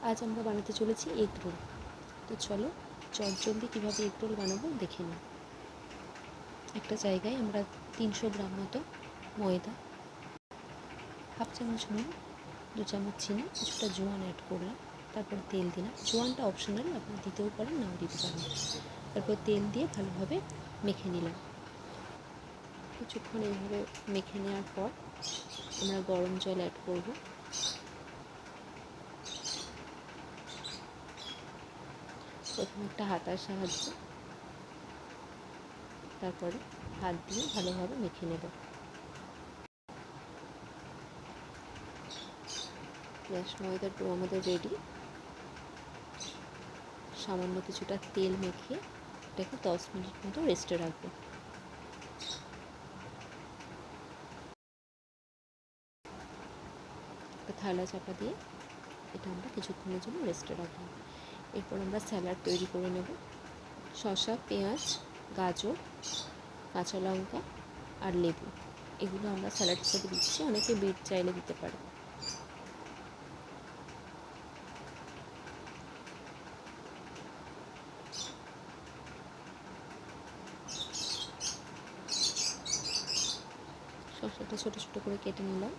আজ আমরা বানাতে চলেছি এগ রোল। তো চলো চটজলদি কীভাবে এগ রোল বানাবো দেখে নিই। একটা জায়গায় আমরা 300 গ্রাম মতো ময়দা, হাফ চামচ নুন, 2 চামচ চিনি, কিছুটা জোয়ান অ্যাড করলাম। তারপর তেল দিলাম। জোয়ানটা অপশনাল, আপনি দিতেও পারেন নাও দিতে পারেন। তারপর তেল দিয়ে ভালোভাবে মেখে নিলাম। কিছুক্ষণ এইভাবে মেখে নেওয়ার পর আমরা গরম জল অ্যাড করব। প্রথমে একটা হাতার সাহায্যে, তারপরে হাত দিয়ে ভালোভাবে মেখে নেব। ব্যাস, ময়দার ডো আমাদের রেডি। সামান্য কিছুটা তেল মেখে এটাকে 10 মিনিট মতো রেস্টে রাখবো। একটা থালা চাপা দিয়ে এটা আমরা কিছুক্ষণের জন্য রেস্টে রাখবো। এরপর আমরা স্যালাড তৈরি করে নেব। শসা, পেঁয়াজ, গাজর, কাঁচা লঙ্কা আর লেবু, এগুলো আমরা স্যালাড হিসেবে দিচ্ছি। অনেকে বিট চাইলে দিতে পারে। শসাটা ছোটো ছোটো করে কেটে নিলাম।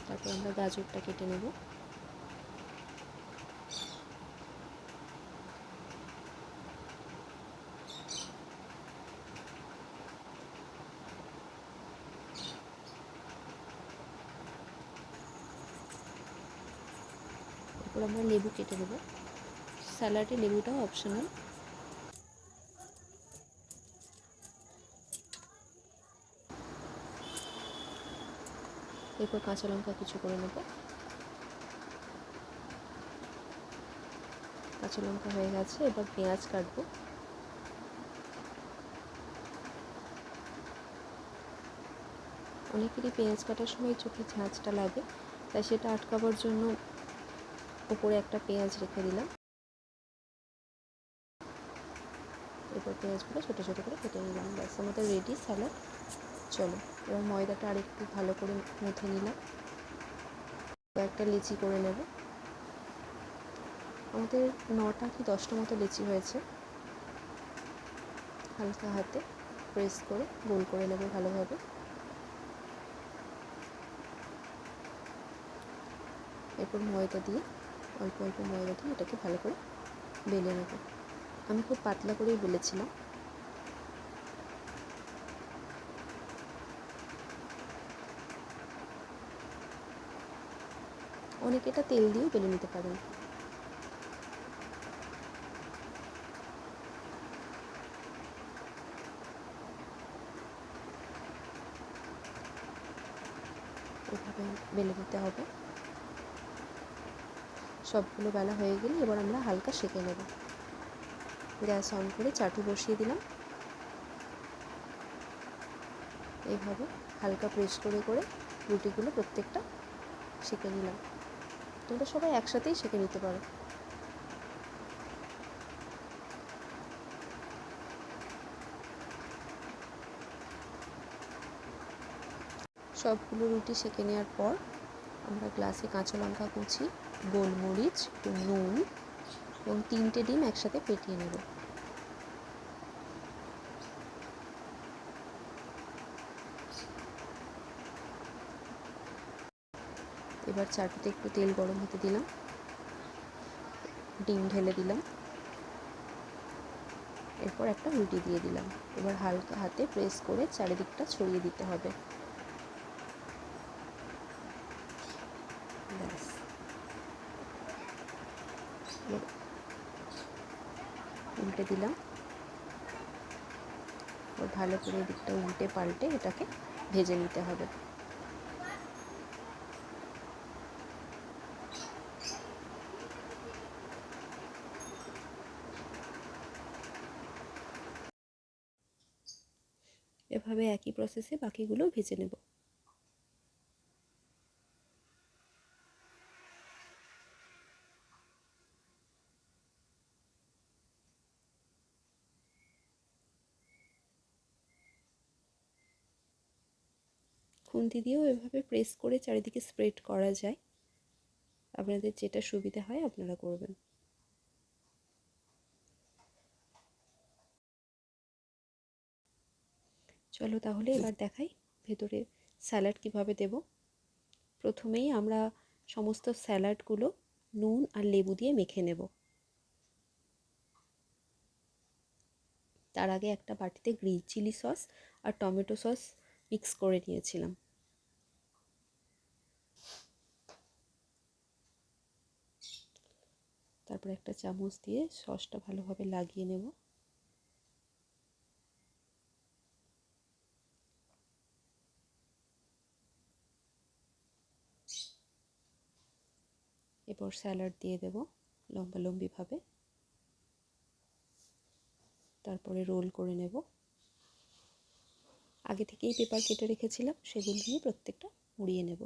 তারপর আমরা গাজরটা কেটে নেব। এরপর আমরা লেবু কেটে নেব। স্যালাডে লেবুটাও অপশনাল। এরপর কাঁচা লঙ্কা কুচি করে নেব। কাঁচা লঙ্কা হয়ে গেছে, এবার পেঁয়াজ কাটবো। অনেকেরই পেঁয়াজ কাটার সময় চোখে ঝাঁঝটা লাগে, তাই সেটা আটকাবার জন্য উপরে একটা পেঁয়াজ রেখে দিলাম। এরপর পেঁয়াজগুলো ছোটো ছোটো করে কেটে নিলাম। ব্যাস, আমাদের রেডি স্যালাড। চলো এবার ময়দাটা আরেকটু ভালো করে মুথে নিলাম। কয়েকটা লিচি করে নেব। আমাদের 9টা কি 10টা মতো লিচি হয়েছে। হালকা হাতে প্রেস করে গোল করে নেব ভালোভাবে। এরপর ময়দা দিয়ে, অল্প অল্প ময়দা দিয়ে এটাকে ভালো করে বেলে নেব। আমি খুব পাতলা করেই বেলেছিলাম। অনেকে এটা তেল দিয়েও বেলে নিতে পারেন। এভাবে বেলে নিতে হবে। সবগুলো বেলা হয়ে গেলে এবার আমরা হালকা সেঁকে নেব। গ্যাস অন করে চাটু বসিয়ে দিলাম। এইভাবে হালকা প্রেস করে করে রুটিগুলো প্রত্যেকটা সেঁকে নিলাম। তোমরা সবাই একসাথেই সেঁকে নিতে পারো। সবগুলো রুটি সেঁকে নেওয়ার পর আমরা গ্লাসে কাঁচা লঙ্কা কুচি, গোলমরিচ, নুন এবং 3টে ডিম একসাথে ফেটিয়ে নেব। এবার চাটুতে একটু তেল গরম হতে দিলাম। ডিম ঢেলে দিলাম। এরপর একটা রুটি দিয়ে দিলাম। এবার হালকা হাতে প্রেস করে চারিদিকটা ছড়িয়ে দিতে হবে। ব্যাস, উল্টে দিলাম। এবার ভালো করে দিকটা উল্টে পাল্টে এটাকে ভেজে নিতে হবে। এভাবে একই প্রসেসে বাকিগুলো ভেজে নেব। খুন্তি দিয়েও এভাবে প্রেস করে চারিদিকে স্প্রেড করা যায়। আপনাদের যেটা সুবিধা হয় আপনারা করবেন। চলো তাহলে এবার দেখাই ভেতরে স্যালাড কিভাবে দেব। প্রথমেই আমরা সমস্ত স্যালাডগুলো নুন আর লেবু দিয়ে মেখে নেব। তার আগে একটা বাটিতে গ্রিন চিলি সস আর টমেটো সস মিক্স করে নিয়েছিলাম। তারপর একটা চামচ দিয়ে সসটা ভালোভাবে লাগিয়ে নেব। এরপর স্যালাড দিয়ে দেব লম্বা লম্বিভাবে। তারপরে রোল করে নেব। আগে থেকেই পেপার কেটে রেখেছিলাম, সেগুলো নিয়ে প্রত্যেকটা মুড়িয়ে নেব।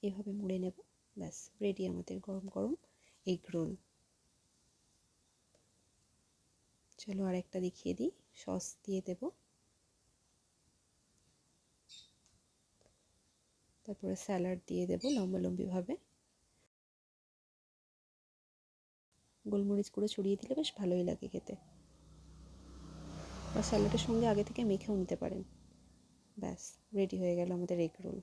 এইভাবে মুড়ে নেব। ব্যাস রেডি আমাদের গরম গরম এগ রোল। চলো আরেকটা দেখিয়ে দিই। সস দিয়ে দেব, তারপরে স্যালাড দিয়ে দেব লম্বা লম্বিভাবে। গোলমরিচ গুঁড়ো ছড়িয়ে দিলে বেশ ভালোই লাগে খেতে, বা স্যালাডের সঙ্গে আগে থেকে মেখেও নিতে পারেন। ব্যাস রেডি হয়ে গেল আমাদের এগ রোল।